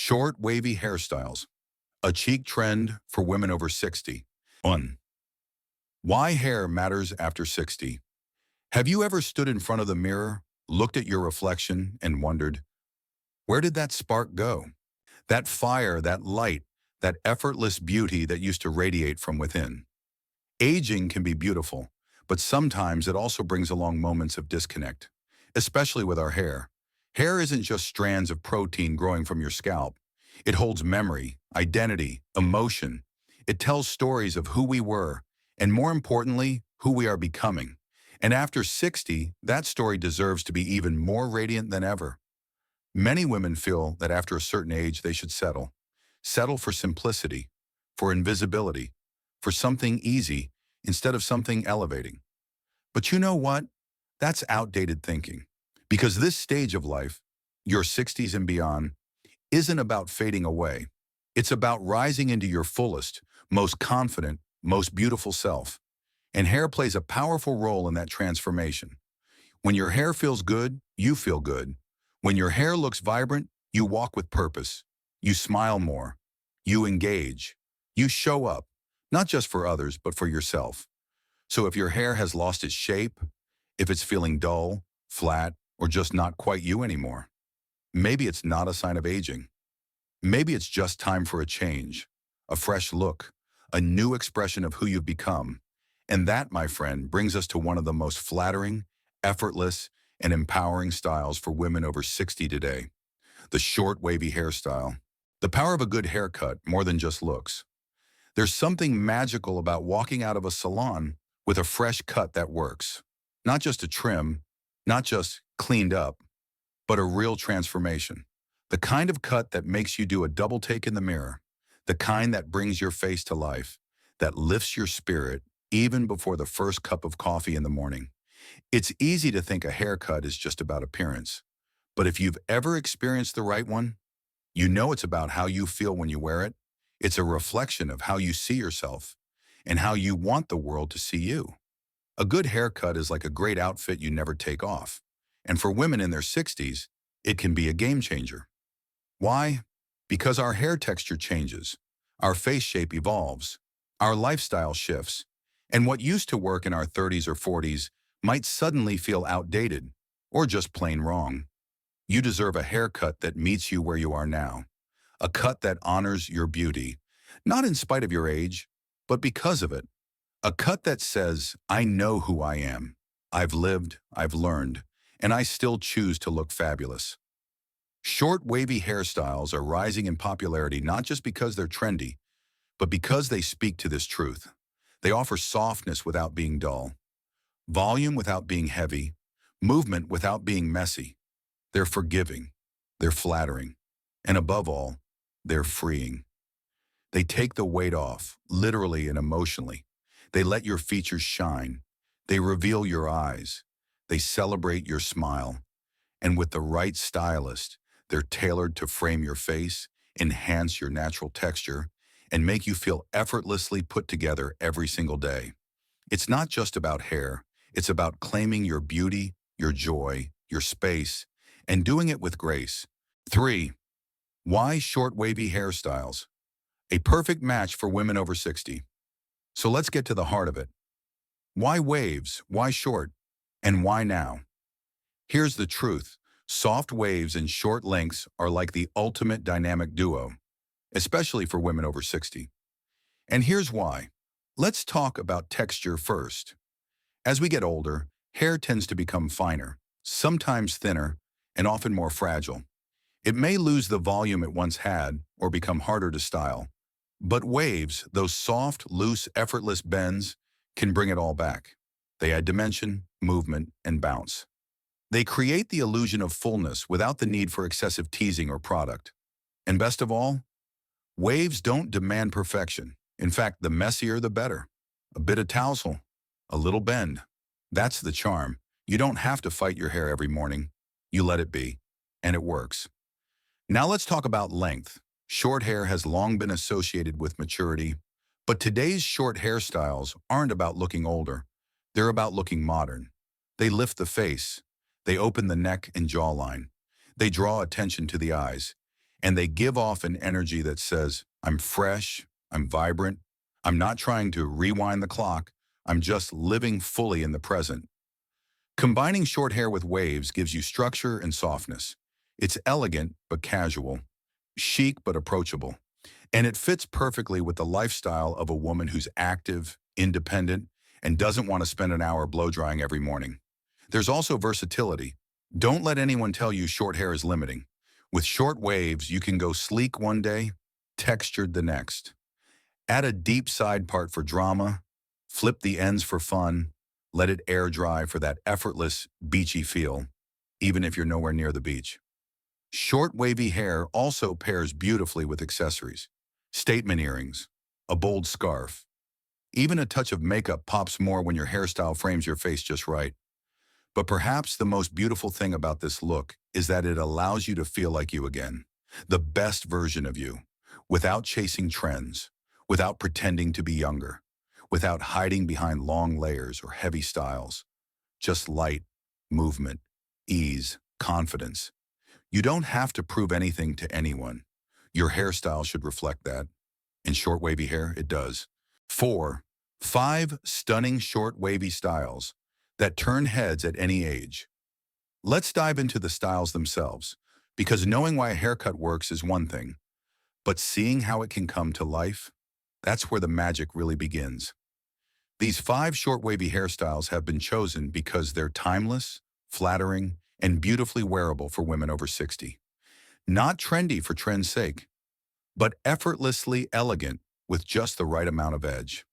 Short, wavy hairstyles, a cheek trend for women over 60. 1. Why hair matters after 60. Have you ever stood in front of the mirror, looked at your reflection, and wondered, where did that spark go? That fire, that light, that effortless beauty that used to radiate from within. Aging can be beautiful, but sometimes it also brings along moments of disconnect, especially with our hair. Hair isn't just strands of protein growing from your scalp. It holds memory, identity, emotion. It tells stories of who we were, and more importantly, who we are becoming. And after 60, that story deserves to be even more radiant than ever. Many women feel that after a certain age they should settle. Settle for simplicity, for invisibility, for something easy instead of something elevating. But you know what? That's outdated thinking. Because this stage of life, your 60s and beyond, isn't about fading away. It's about rising into your fullest, most confident, most beautiful self. And hair plays a powerful role in that transformation. When your hair feels good, you feel good. When your hair looks vibrant, you walk with purpose. You smile more. You engage. You show up, not just for others, but for yourself. So if your hair has lost its shape, if it's feeling dull, flat, or just not quite you anymore, maybe it's not a sign of aging. Maybe it's just time for a change, a fresh look, a new expression of who you've become. And that, my friend, brings us to one of the most flattering, effortless, and empowering styles for women over 60 today, the short, wavy hairstyle. The power of a good haircut, more than just looks. There's something magical about walking out of a salon with a fresh cut that works. Not just a trim, not just cleaned up, but a real transformation. The kind of cut that makes you do a double take in the mirror. The kind that brings your face to life, that lifts your spirit even before the first cup of coffee in the morning. It's easy to think a haircut is just about appearance. But if you've ever experienced the right one, you know it's about how you feel when you wear it. It's a reflection of how you see yourself and how you want the world to see you. A good haircut is like a great outfit you never take off. And for women in their 60s, it can be a game changer. Why? Because our hair texture changes, our face shape evolves, our lifestyle shifts, and what used to work in our 30s or 40s might suddenly feel outdated or just plain wrong. You deserve a haircut that meets you where you are now, a cut that honors your beauty, not in spite of your age, but because of it. A cut that says, I know who I am, I've lived, I've learned, and I still choose to look fabulous. Short, wavy hairstyles are rising in popularity not just because they're trendy, but because they speak to this truth. They offer softness without being dull, volume without being heavy, movement without being messy. They're forgiving, they're flattering, and above all, they're freeing. They take the weight off, literally and emotionally. They let your features shine. They reveal your eyes. They celebrate your smile. And with the right stylist, they're tailored to frame your face, enhance your natural texture, and make you feel effortlessly put together every single day. It's not just about hair. It's about claiming your beauty, your joy, your space, and doing it with grace. 3. Why short, wavy hairstyles? A perfect match for women over 60. So let's get to the heart of it. Why waves? Why short? And why now? Here's the truth. Soft waves and short lengths are like the ultimate dynamic duo, especially for women over 60. And here's why. Let's talk about texture first. As we get older, hair tends to become finer, sometimes thinner, and often more fragile. It may lose the volume it once had or become harder to style. But waves, those soft, loose, effortless bends, can bring it all back. They add dimension, movement, and bounce. They create the illusion of fullness without the need for excessive teasing or product. And best of all, waves don't demand perfection. In fact, the messier the better. A bit of tousle, a little bend. That's the charm. You don't have to fight your hair every morning. You let it be, and it works. Now let's talk about length. Short hair has long been associated with maturity, but today's short hairstyles aren't about looking older. They're about looking modern. They lift the face. They open the neck and jawline. They draw attention to the eyes. and they give off an energy that says, I'm fresh, I'm vibrant, I'm not trying to rewind the clock, I'm just living fully in the present. Combining short hair with waves gives you structure and softness. It's elegant but casual, chic but approachable, and it fits perfectly with the lifestyle of a woman who's active, independent, and doesn't want to spend an hour blow drying every morning. There's also versatility. Don't let anyone tell you short hair is limiting. With short waves, you can go sleek one day, textured the next. Add a deep side part for drama, flip the ends for fun, let it air dry for that effortless, beachy feel, even if you're nowhere near the beach. Short wavy hair also pairs beautifully with accessories. Statement earrings, a bold scarf. Even a touch of makeup pops more when your hairstyle frames your face just right. But perhaps the most beautiful thing about this look is that it allows you to feel like you again, the best version of you, without chasing trends, without pretending to be younger, without hiding behind long layers or heavy styles. Just light, movement, ease, confidence. You don't have to prove anything to anyone. Your hairstyle should reflect that. In short wavy hair, it does. 4. 5 stunning short wavy styles that turn heads at any age. Let's dive into the styles themselves, because knowing why a haircut works is one thing, but seeing how it can come to life, that's where the magic really begins. These 5 short wavy hairstyles have been chosen because they're timeless, flattering, and beautifully wearable for women over 60. Not trendy for trend's sake, but effortlessly elegant with just the right amount of edge.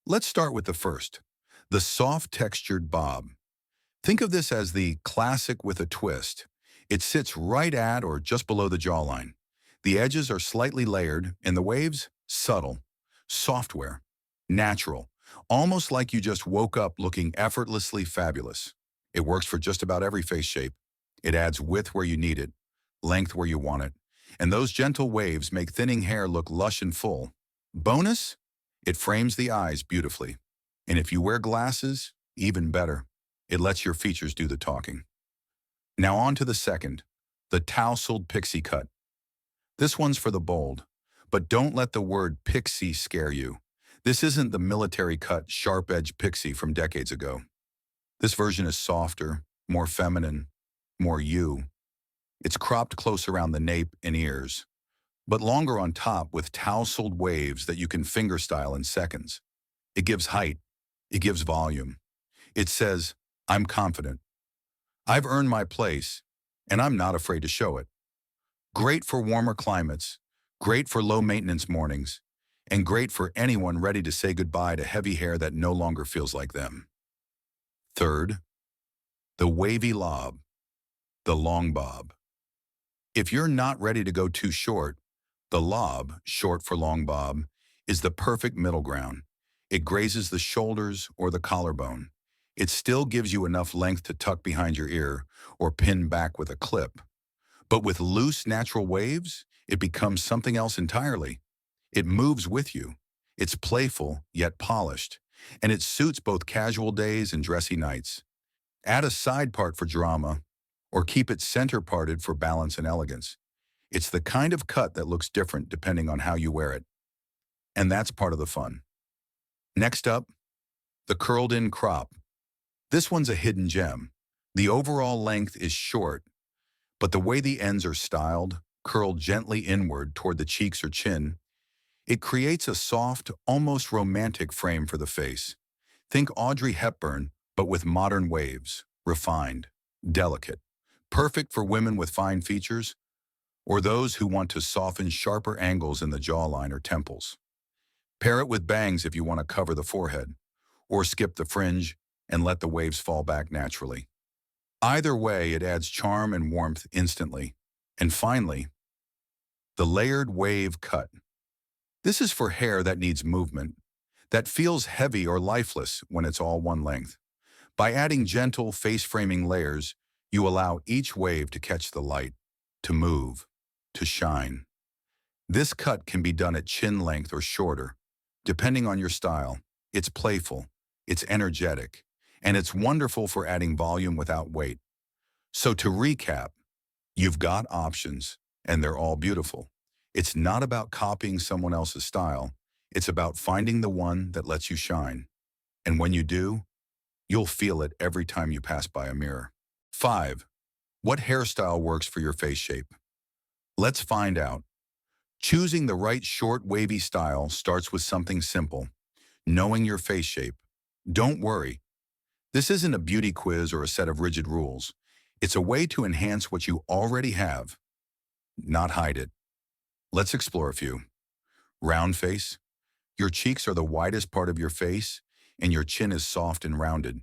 Let's start with the first, the soft textured bob. Think of this as the classic with a twist. It sits right at or just below the jawline. The edges are slightly layered and the waves subtle, software, natural, almost like you just woke up looking effortlessly fabulous. It works for just about every face shape. It adds width where you need it, length where you want it, and those gentle waves make thinning hair look lush and full. Bonus, it frames the eyes beautifully. And if you wear glasses, even better. It lets your features do the talking. Now on to the second, the tousled pixie cut. This one's for the bold, but don't let the word pixie scare you. This isn't the military cut, sharp-edged pixie from decades ago. This version is softer, more feminine, more you. It's cropped close around the nape and ears, but longer on top with tousled waves that you can fingerstyle in seconds. It gives height. It gives volume. It says, I'm confident. I've earned my place, and I'm not afraid to show it. Great for warmer climates, great for low-maintenance mornings, and great for anyone ready to say goodbye to heavy hair that no longer feels like them. Third, the wavy lob, the long bob. If you're not ready to go too short, the lob, short for long bob, is the perfect middle ground. It grazes the shoulders or the collarbone. It still gives you enough length to tuck behind your ear or pin back with a clip. But with loose, natural waves, it becomes something else entirely. It moves with you. It's playful, yet polished, and it suits both casual days and dressy nights. Add a side part for drama, or keep it center parted for balance and elegance. It's the kind of cut that looks different depending on how you wear it. And that's part of the fun. Next up, the curled-in crop. This one's a hidden gem. The overall length is short, but the way the ends are styled, curled gently inward toward the cheeks or chin, it creates a soft, almost romantic frame for the face. Think Audrey Hepburn, but with modern waves, refined, delicate, perfect for women with fine features, or those who want to soften sharper angles in the jawline or temples. Pair it with bangs if you want to cover the forehead, or skip the fringe and let the waves fall back naturally. Either way, it adds charm and warmth instantly. And finally, the layered wave cut. This is for hair that needs movement, that feels heavy or lifeless when it's all one length. By adding gentle face-framing layers, you allow each wave to catch the light, to move, to shine. This cut can be done at chin length or shorter, depending on your style. It's playful, it's energetic, and it's wonderful for adding volume without weight. So to recap, you've got options, and they're all beautiful. It's not about copying someone else's style. It's about finding the one that lets you shine. And when you do, you'll feel it every time you pass by a mirror. 5. What hairstyle works for your face shape? Let's find out. Choosing the right short, wavy style starts with something simple, knowing your face shape. Don't worry. This isn't a beauty quiz or a set of rigid rules. It's a way to enhance what you already have, not hide it. Let's explore a few. Round face. Your cheeks are the widest part of your face, and your chin is soft and rounded.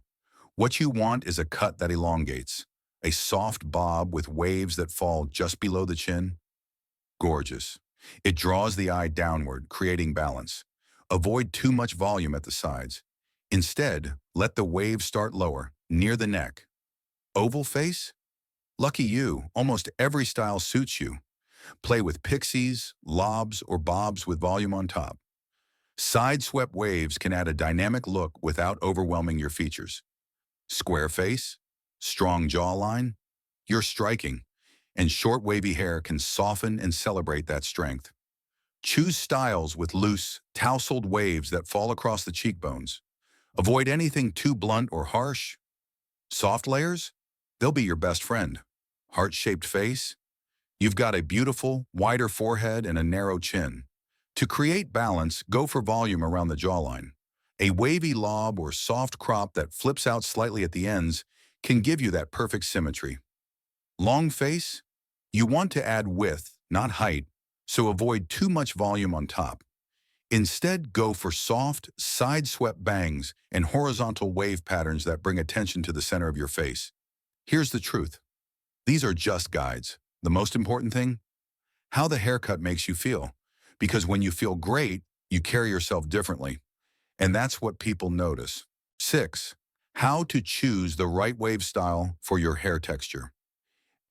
What you want is a cut that elongates, a soft bob with waves that fall just below the chin. Gorgeous. It draws the eye downward, creating balance. Avoid too much volume at the sides. Instead, let the waves start lower, near the neck. Oval face? Lucky you, almost every style suits you. Play with pixies, lobs, or bobs with volume on top. Side-swept waves can add a dynamic look without overwhelming your features. Square face, strong jawline, you're striking, and short wavy hair can soften and celebrate that strength. Choose styles with loose, tousled waves that fall across the cheekbones. Avoid anything too blunt or harsh. Soft layers? They'll be your best friend. Heart-shaped face? You've got a beautiful, wider forehead and a narrow chin. To create balance, go for volume around the jawline. A wavy lob or soft crop that flips out slightly at the ends can give you that perfect symmetry. Long face? You want to add width, not height, so avoid too much volume on top. Instead, go for soft, side-swept bangs and horizontal wave patterns that bring attention to the center of your face. Here's the truth. These are just guides. The most important thing? How the haircut makes you feel. Because when you feel great, you carry yourself differently. And that's what people notice. 6. How to choose the right wave style for your hair texture.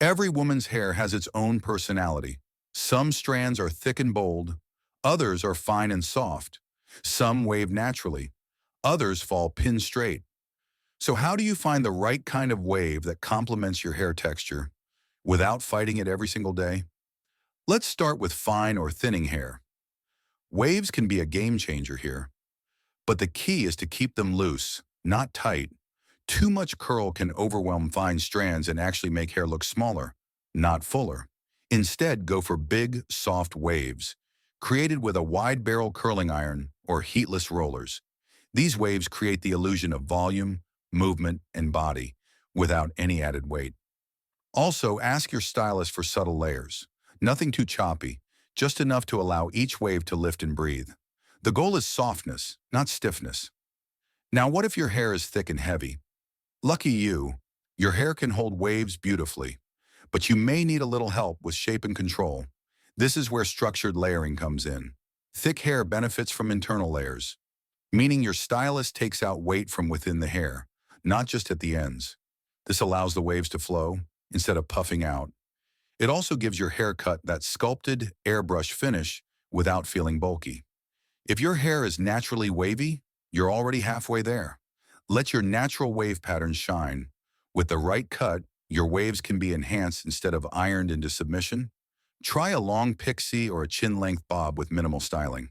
Every woman's hair has its own personality. Some strands are thick and bold. Others are fine and soft. Some wave naturally. Others fall pin straight. So how do you find the right kind of wave that complements your hair texture without fighting it every single day? Let's start with fine or thinning hair. Waves can be a game changer here, but the key is to keep them loose, not tight. Too much curl can overwhelm fine strands and actually make hair look smaller, not fuller. Instead, go for big, soft waves, created with a wide barrel curling iron or heatless rollers. These waves create the illusion of volume, movement, and body without any added weight. Also, ask your stylist for subtle layers. Nothing too choppy, just enough to allow each wave to lift and breathe. The goal is softness, not stiffness. Now, what if your hair is thick and heavy? Lucky you, your hair can hold waves beautifully, but you may need a little help with shape and control. This is where structured layering comes in. Thick hair benefits from internal layers, meaning your stylist takes out weight from within the hair, not just at the ends. This allows the waves to flow instead of puffing out. It also gives your haircut that sculpted, airbrush finish without feeling bulky. If your hair is naturally wavy, you're already halfway there. Let your natural wave pattern shine. With the right cut, your waves can be enhanced instead of ironed into submission. Try a long pixie or a chin-length bob with minimal styling.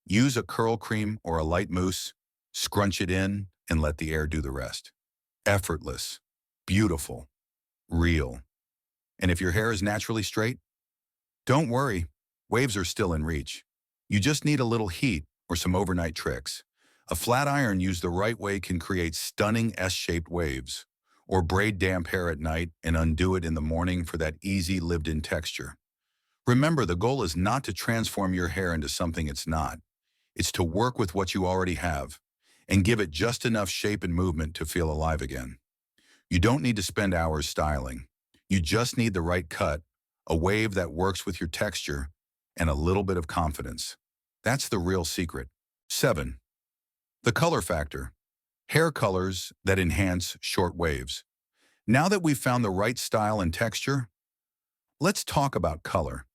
Use a curl cream or a light mousse, scrunch it in, and let the air do the rest. Effortless, beautiful, real. And if your hair is naturally straight, don't worry, waves are still in reach. You just need a little heat or some overnight tricks. A flat iron used the right way can create stunning S-shaped waves, or braid damp hair at night and undo it in the morning for that easy lived-in texture. Remember, the goal is not to transform your hair into something it's not. It's to work with what you already have and give it just enough shape and movement to feel alive again. You don't need to spend hours styling. You just need the right cut, a wave that works with your texture, and a little bit of confidence. That's the real secret. 7. The color factor. Hair colors that enhance short waves. Now that we've found the right style and texture, let's talk about color.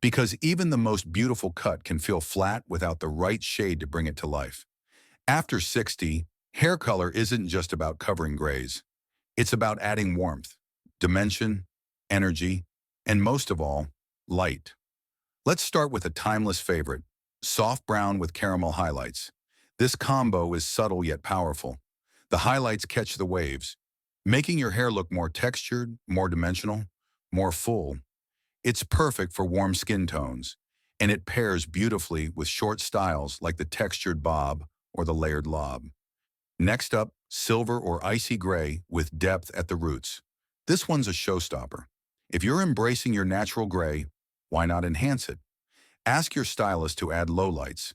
Because even the most beautiful cut can feel flat without the right shade to bring it to life. After 60, hair color isn't just about covering grays. It's about adding warmth, dimension, energy, and most of all, light. Let's start with a timeless favorite, soft brown with caramel highlights. This combo is subtle yet powerful. The highlights catch the waves, making your hair look more textured, more dimensional, more full. It's perfect for warm skin tones, and it pairs beautifully with short styles like the textured bob or the layered lob. Next up, silver or icy gray with depth at the roots. This one's a showstopper. If you're embracing your natural gray, why not enhance it? Ask your stylist to add lowlights,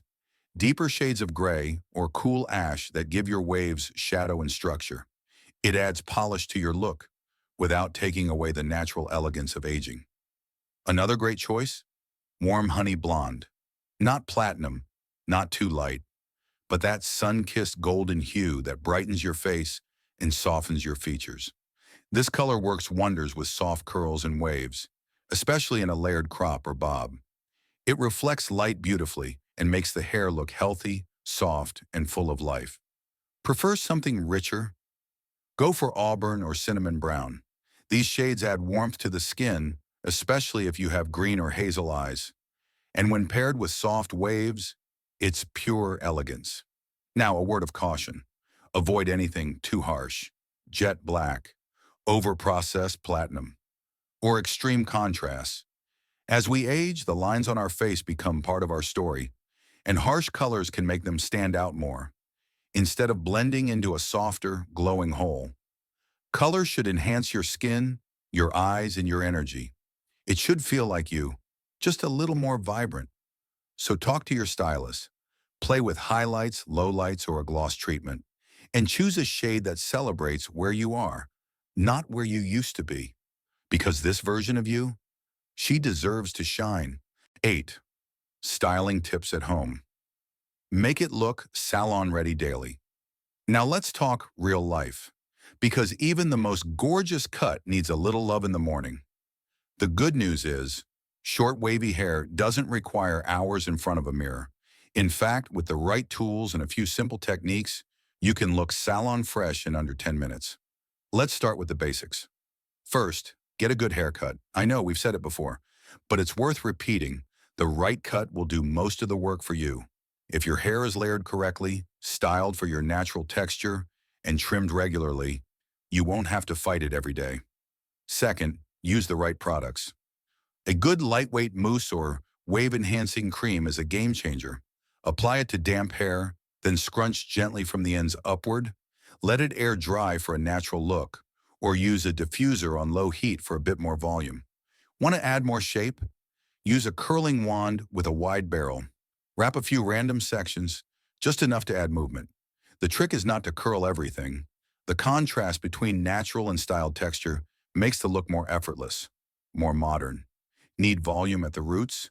deeper shades of gray or cool ash that give your waves shadow and structure. It adds polish to your look without taking away the natural elegance of aging. Another great choice? Warm honey blonde. Not platinum, not too light, but that sun-kissed golden hue that brightens your face and softens your features. This color works wonders with soft curls and waves, especially in a layered crop or bob. It reflects light beautifully and makes the hair look healthy, soft, and full of life. Prefer something richer? Go for auburn or cinnamon brown. These shades add warmth to the skin, especially if you have green or hazel eyes. And when paired with soft waves, it's pure elegance. Now, a word of caution. Avoid anything too harsh, jet black, over-processed platinum, or extreme contrasts. As we age, the lines on our face become part of our story, and harsh colors can make them stand out more. Instead of blending into a softer, glowing whole, color should enhance your skin, your eyes, and your energy. It should feel like you, just a little more vibrant. So talk to your stylist. Play with highlights, lowlights, or a gloss treatment, and choose a shade that celebrates where you are, not where you used to be. Because this version of you, she deserves to shine. 8. Styling tips at home. Make it look salon-ready daily. Now let's talk real life, because even the most gorgeous cut needs a little love in the morning. The good news is, short wavy hair doesn't require hours in front of a mirror. In fact, with the right tools and a few simple techniques, you can look salon fresh in under 10 minutes. Let's start with the basics. First, get a good haircut. I know we've said it before, but it's worth repeating. The right cut will do most of the work for you. If your hair is layered correctly, styled for your natural texture, and trimmed regularly, you won't have to fight it every day. Second, use the right products. A good lightweight mousse or wave-enhancing cream is a game changer. Apply it to damp hair, then scrunch gently from the ends upward. Let it air dry for a natural look, or use a diffuser on low heat for a bit more volume. Want to add more shape? Use a curling wand with a wide barrel. Wrap a few random sections, just enough to add movement. The trick is not to curl everything. The contrast between natural and styled texture makes the look more effortless, more modern. Need volume at the roots?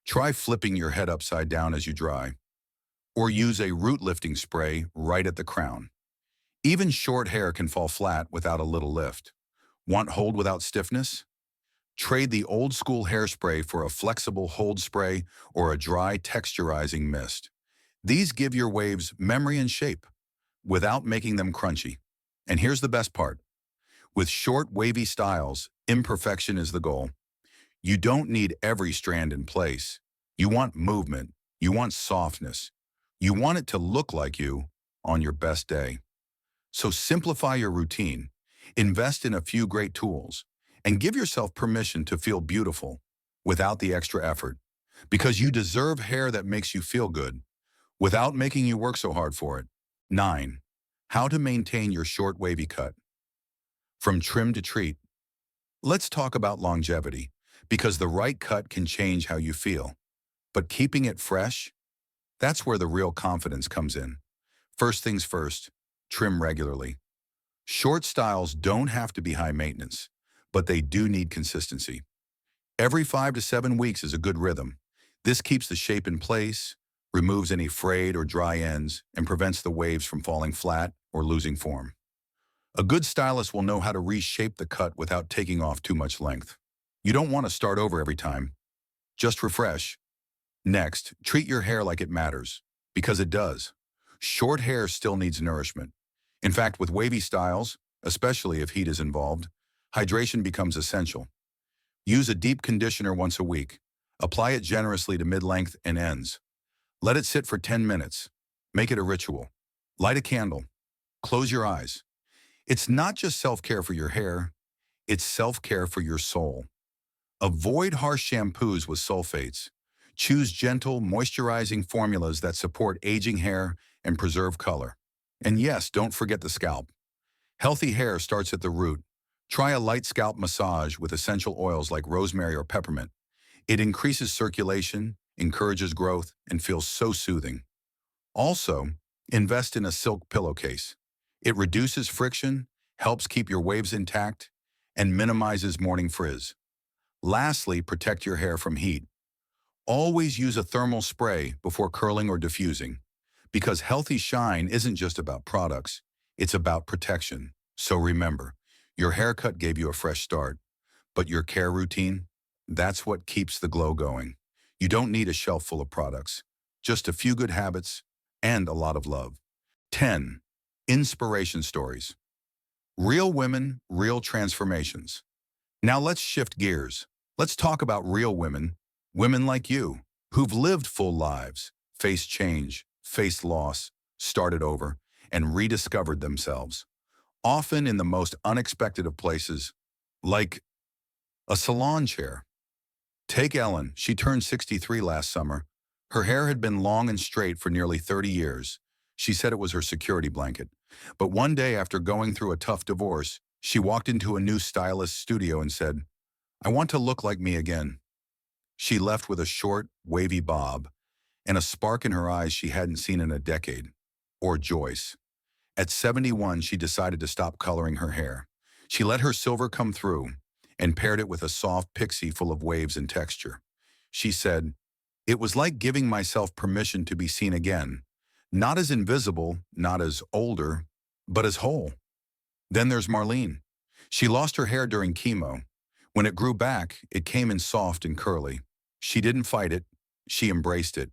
Try flipping your head upside down as you dry, or use a root lifting spray right at the crown. Even short hair can fall flat without a little lift. Want hold without stiffness? Trade the old school hairspray for a flexible hold spray or a dry texturizing mist. These give your waves memory and shape without making them crunchy. And here's the best part. With short wavy styles, imperfection is the goal. You don't need every strand in place. You want movement. You want softness. You want it to look like you on your best day. So simplify your routine, invest in a few great tools, and give yourself permission to feel beautiful without the extra effort. Because you deserve hair that makes you feel good without making you work so hard for it. 9. How to maintain your short wavy cut. From trim to treat. Let's talk about longevity, because the right cut can change how you feel. But keeping it fresh, that's where the real confidence comes in. First things first, trim regularly. Short styles don't have to be high maintenance, but they do need consistency. Every 5 to 7 weeks is a good rhythm. This keeps the shape in place, removes any frayed or dry ends, and prevents the waves from falling flat or losing form. A good stylist will know how to reshape the cut without taking off too much length. You don't want to start over every time. Just refresh. Next, treat your hair like it matters, because it does. Short hair still needs nourishment. In fact, with wavy styles, especially if heat is involved, hydration becomes essential. Use a deep conditioner once a week, Apply it generously to mid-length and ends. Let it sit for 10 minutes. Make it a ritual. Light a candle. Close your eyes. It's not just self-care for your hair, it's self-care for your soul. Avoid harsh shampoos with sulfates. Choose gentle, moisturizing formulas that support aging hair and preserve color. And yes, don't forget the scalp. Healthy hair starts at the root. Try a light scalp massage with essential oils like rosemary or peppermint. It increases circulation, encourages growth, and feels so soothing. Also, invest in a silk pillowcase. It reduces friction, helps keep your waves intact, and minimizes morning frizz. Lastly, protect your hair from heat. Always use a thermal spray before curling or diffusing, because healthy shine isn't just about products, it's about protection. So remember, your haircut gave you a fresh start, but your care routine, that's what keeps the glow going. You don't need a shelf full of products, just a few good habits and a lot of love. 10. Inspiration stories. Real women, real transformations. Now let's shift gears. Let's talk about real women, women like you, who've lived full lives, faced change, faced loss, started over, and rediscovered themselves, often in the most unexpected of places, like a salon chair. Take Ellen. She turned 63 last summer. Her hair had been long and straight for nearly 30 years. She said it was her security blanket. But one day after going through a tough divorce, she walked into a new stylist's studio and said, "I want to look like me again." She left with a short, wavy bob and a spark in her eyes she hadn't seen in a decade. Or Joyce. At 71, she decided to stop coloring her hair. She let her silver come through and paired it with a soft pixie full of waves and texture. She said, "It was like giving myself permission to be seen again, not as invisible, not as older, but as whole." Then there's Marlene. She lost her hair during chemo. When it grew back, it came in soft and curly. She didn't fight it, she embraced it.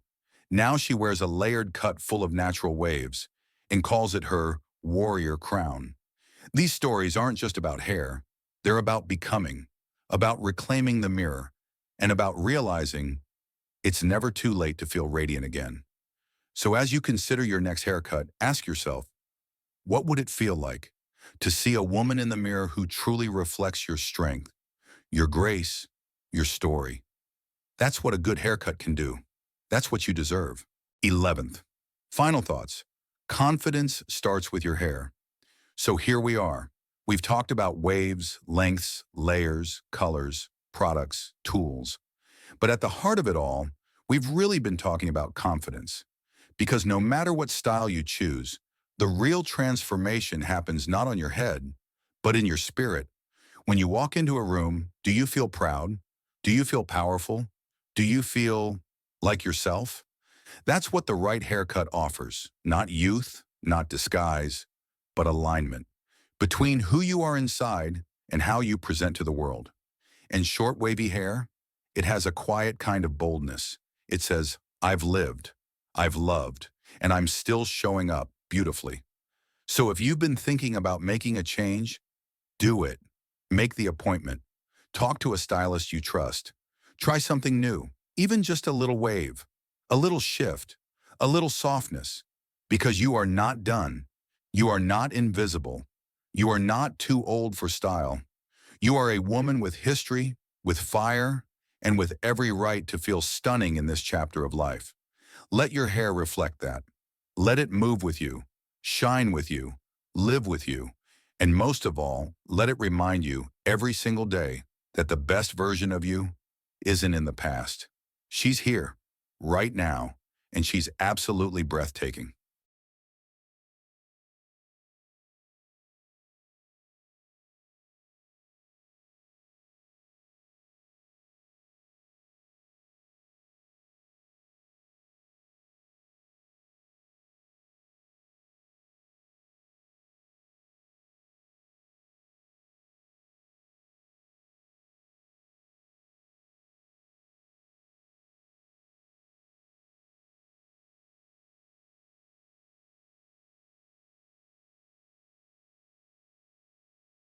Now she wears a layered cut full of natural waves and calls it her warrior crown. These stories aren't just about hair, they're about becoming, about reclaiming the mirror, and about realizing it's never too late to feel radiant again. So as you consider your next haircut, ask yourself, what would it feel like to see a woman in the mirror who truly reflects your strength, your grace, your story? That's what a good haircut can do. That's what you deserve. 11th. Final thoughts. Confidence starts with your hair. So here we are. We've talked about waves, lengths, layers, colors, products, tools. But at the heart of it all, we've really been talking about confidence. Because no matter what style you choose, the real transformation happens not on your head, but in your spirit. When you walk into a room, do you feel proud? Do you feel powerful? Do you feel like yourself? That's what the right haircut offers. Not youth, not disguise, but alignment between who you are inside and how you present to the world. And short wavy hair, it has a quiet kind of boldness. It says, I've lived, I've loved, and I'm still showing up beautifully. So if you've been thinking about making a change, do it. Make the appointment. Talk to a stylist you trust. Try something new, even just a little wave, a little shift, a little softness, because you are not done. You are not invisible. You are not too old for style. You are a woman with history, with fire, and with every right to feel stunning in this chapter of life. Let your hair reflect that. Let it move with you, shine with you, live with you, and most of all, let it remind you every single day that the best version of you isn't in the past. She's here, right now, and she's absolutely breathtaking.